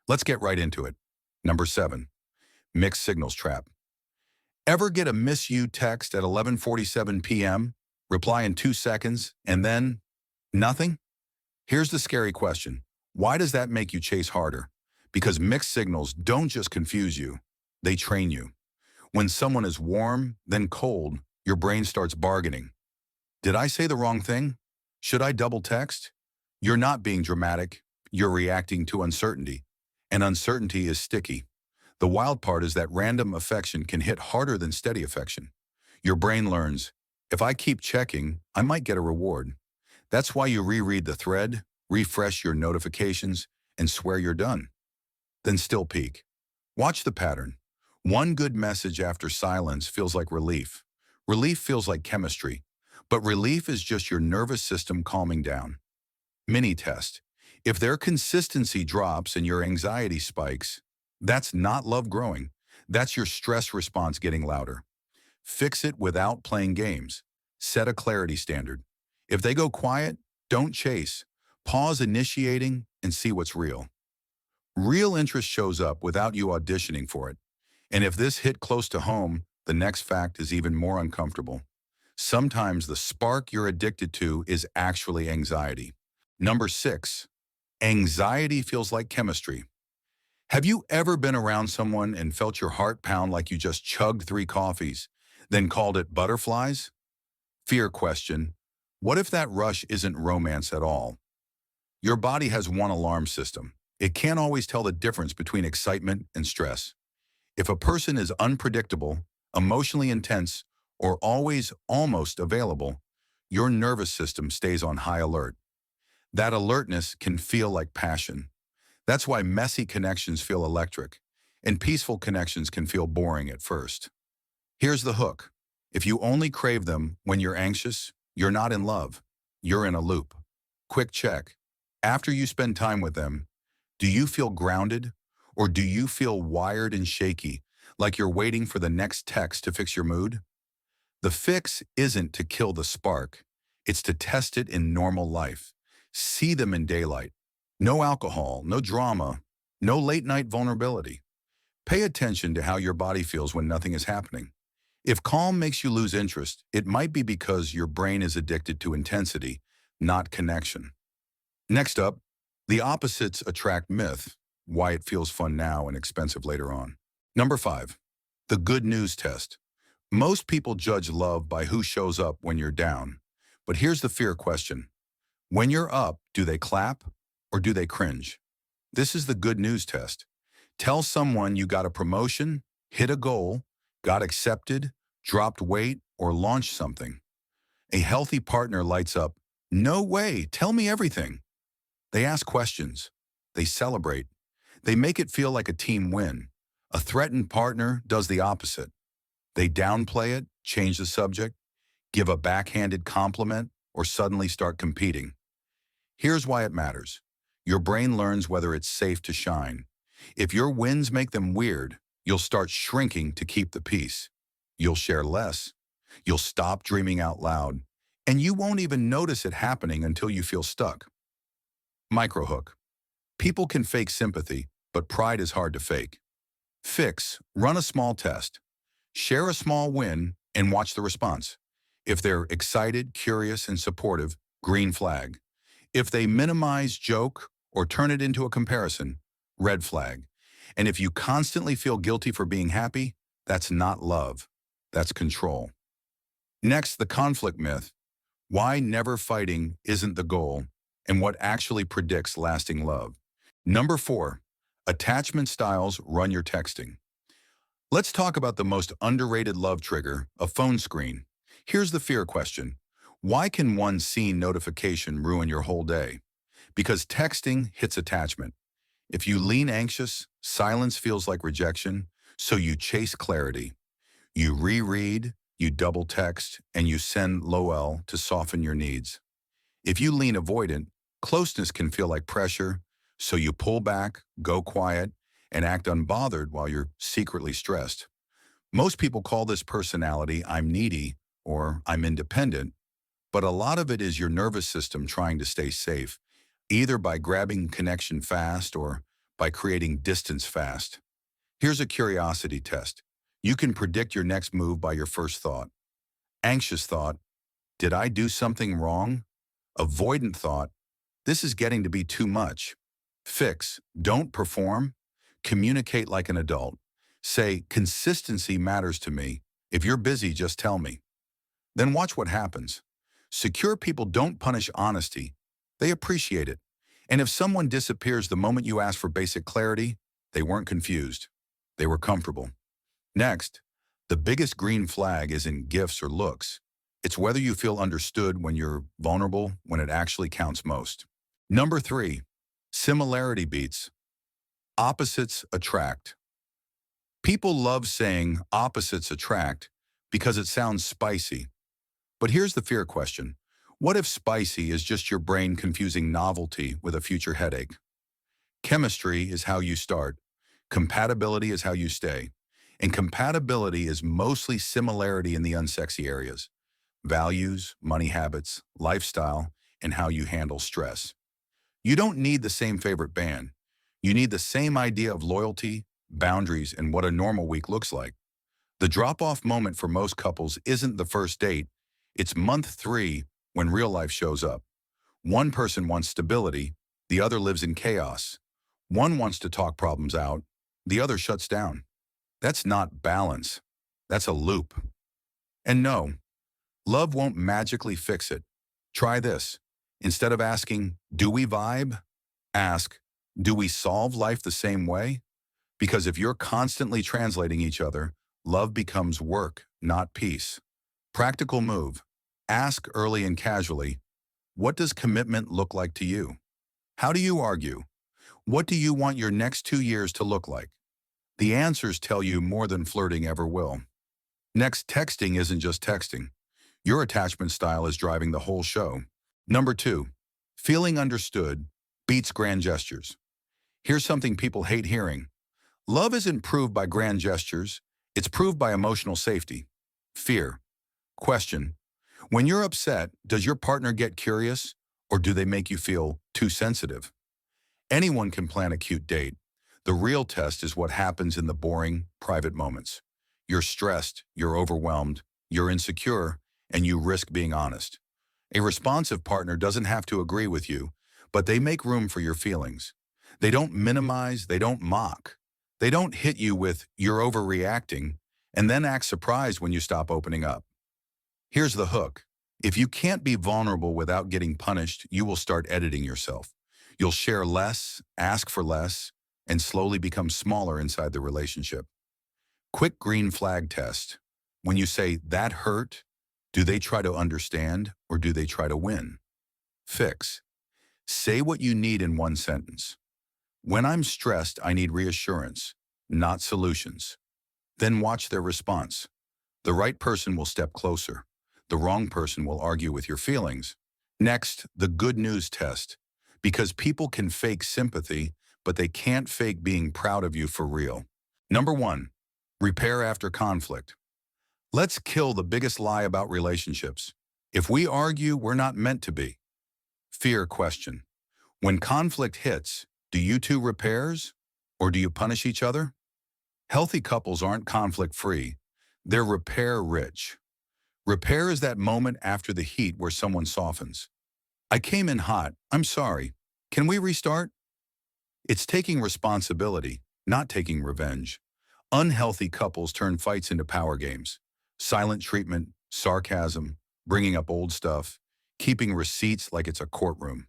Let's get right into it. Number 7, mixed signals trap. Ever get a miss you text at 11:47 p.m., reply in 2 seconds, and then nothing? Here's the scary question. Why does that make you chase harder? Because mixed signals don't just confuse you, they train you. When someone is warm, then cold, your brain starts bargaining. Did I say the wrong thing? Should I double text? You're not being dramatic, you're reacting to uncertainty. And uncertainty is sticky. The wild part is that random affection can hit harder than steady affection. Your brain learns, if I keep checking, I might get a reward. That's why you reread the thread, refresh your notifications, and swear you're done. Then still peek. Watch the pattern. One good message after silence feels like relief. Relief feels like chemistry. But relief is just your nervous system calming down. Mini test. If their consistency drops and your anxiety spikes, that's not love growing. That's your stress response getting louder. Fix it without playing games. Set a clarity standard. If they go quiet, don't chase. Pause initiating and see what's real. Real interest shows up without you auditioning for it. And if this hit close to home, the next fact is even more uncomfortable. Sometimes the spark you're addicted to is actually anxiety. Number 6, anxiety feels like chemistry. Have you ever been around someone and felt your heart pound like you just chugged 3 coffees, then called it butterflies? Fear question. What if that rush isn't romance at all? Your body has one alarm system. It can't always tell the difference between excitement and stress. If a person is unpredictable, emotionally intense, or always almost available, your nervous system stays on high alert. That alertness can feel like passion. That's why messy connections feel electric, and peaceful connections can feel boring at first. Here's the hook. If you only crave them when you're anxious, you're not in love. You're in a loop. Quick check. After you spend time with them, do you feel grounded, or do you feel wired and shaky, like you're waiting for the next text to fix your mood? The fix isn't to kill the spark. It's to test it in normal life. See them in daylight. No alcohol, no drama, no late-night vulnerability. Pay attention to how your body feels when nothing is happening. If calm makes you lose interest, it might be because your brain is addicted to intensity, not connection. Next up, the opposites attract myth, why it feels fun now and expensive later on. Number 5, the good news test. Most people judge love by who shows up when you're down. But here's the fear question. When you're up, do they clap or do they cringe? This is the good news test. Tell someone you got a promotion, hit a goal, got accepted, dropped weight, or launched something. A healthy partner lights up, no way, tell me everything. They ask questions. They celebrate. They make it feel like a team win. A threatened partner does the opposite. They downplay it, change the subject, give a backhanded compliment, or suddenly start competing. Here's why it matters. Your brain learns whether it's safe to shine. If your wins make them weird, you'll start shrinking to keep the peace. You'll share less. You'll stop dreaming out loud. And you won't even notice it happening until you feel stuck. Microhook. People can fake sympathy, but pride is hard to fake. Fix. Run a small test. Share a small win and watch the response. If they're excited, curious, and supportive, green flag. If they minimize, joke, or turn it into a comparison, red flag. And if you constantly feel guilty for being happy, that's not love. That's control. Next, the conflict myth. Why never fighting isn't the goal, and what actually predicts lasting love. Number 4, attachment styles run your texting. Let's talk about the most underrated love trigger, a phone screen. Here's the fear question. Why can one seen notification ruin your whole day? Because texting hits attachment. If you lean anxious, silence feels like rejection, so you chase clarity. You reread, you double text, and you send LOL to soften your needs. If you lean avoidant, closeness can feel like pressure, so you pull back, go quiet, and act unbothered while you're secretly stressed. Most people call this personality I'm needy or I'm independent, but a lot of it is your nervous system trying to stay safe, either by grabbing connection fast or by creating distance fast. Here's a curiosity test. You can predict your next move by your first thought. Anxious thought, did I do something wrong? Avoidant thought, this is getting to be too much. Fix, don't perform. Communicate like an adult. Say, consistency matters to me. If you're busy, just tell me. Then watch what happens. Secure people don't punish honesty. They appreciate it. And if someone disappears the moment you ask for basic clarity, they weren't confused. They were comfortable. Next, the biggest green flag isn't gifts or looks. It's whether you feel understood when you're vulnerable, when it actually counts most. Number 3, similarity beats. Opposites attract. People love saying opposites attract because it sounds spicy. But here's the fear question. What if spicy is just your brain confusing novelty with a future headache? Chemistry is how you start. Compatibility is how you stay. And compatibility is mostly similarity in the unsexy areas. Values, money habits, lifestyle, and how you handle stress. You don't need the same favorite band. You need the same idea of loyalty, boundaries, and what a normal week looks like. The drop-off moment for most couples isn't the first date. It's month 3 when real life shows up. One person wants stability, the other lives in chaos. One wants to talk problems out, the other shuts down. That's not balance. That's a loop. And no, love won't magically fix it. Try this. Instead of asking, do we vibe? Ask, do we solve life the same way? Because if you're constantly translating each other, love becomes work, not peace. Practical move. Ask early and casually, what does commitment look like to you? How do you argue? What do you want your next 2 years to look like? The answers tell you more than flirting ever will. Next, texting isn't just texting. Your attachment style is driving the whole show. Number 2, feeling understood beats grand gestures. Here's something people hate hearing. Love isn't proved by grand gestures. It's proved by emotional safety. Fear. Question. When you're upset, does your partner get curious, or do they make you feel too sensitive? Anyone can plan a cute date. The real test is what happens in the boring, private moments. You're stressed, you're overwhelmed, you're insecure, and you risk being honest. A responsive partner doesn't have to agree with you, but they make room for your feelings. They don't minimize, they don't mock. They don't hit you with, you're overreacting, and then act surprised when you stop opening up. Here's the hook. If you can't be vulnerable without getting punished, you will start editing yourself. You'll share less, ask for less, and slowly become smaller inside the relationship. Quick green flag test. When you say, that hurt, do they try to understand or do they try to win? Fix. Say what you need in one sentence. When I'm stressed, I need reassurance, not solutions. Then watch their response. The right person will step closer. The wrong person will argue with your feelings. Next, the good news test. Because people can fake sympathy, but they can't fake being proud of you for real. Number 1, repair after conflict. Let's kill the biggest lie about relationships. If we argue, we're not meant to be. Fear question. When conflict hits, do you two repairs or do you punish each other? Healthy couples aren't conflict-free. They're repair-rich. Repair is that moment after the heat where someone softens. I came in hot. I'm sorry. Can we restart? It's taking responsibility, not taking revenge. Unhealthy couples turn fights into power games. Silent treatment, sarcasm, bringing up old stuff, keeping receipts like it's a courtroom.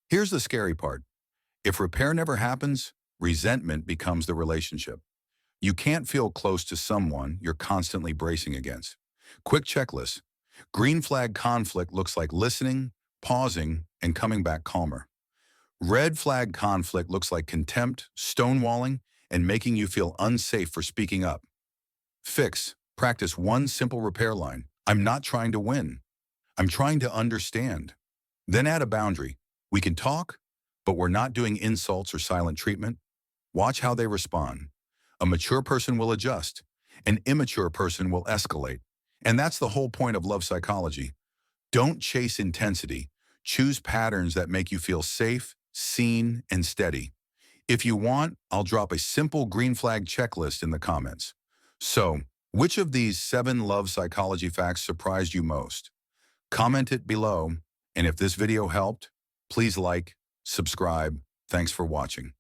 Here's the scary part. If repair never happens, resentment becomes the relationship. You can't feel close to someone you're constantly bracing against. Quick checklist. Green flag conflict looks like listening, pausing, and coming back calmer. Red flag conflict looks like contempt, stonewalling, and making you feel unsafe for speaking up. Fix. Practice one simple repair line. I'm not trying to win. I'm trying to understand. Then add a boundary. We can talk, but we're not doing insults or silent treatment. Watch how they respond. A mature person will adjust. An immature person will escalate. And that's the whole point of love psychology. Don't chase intensity. Choose patterns that make you feel safe, seen, and steady. If you want, I'll drop a simple green flag checklist in the comments. So, which of these 7 love psychology facts surprised you most? Comment it below, and if this video helped, please like, subscribe. Thanks for watching.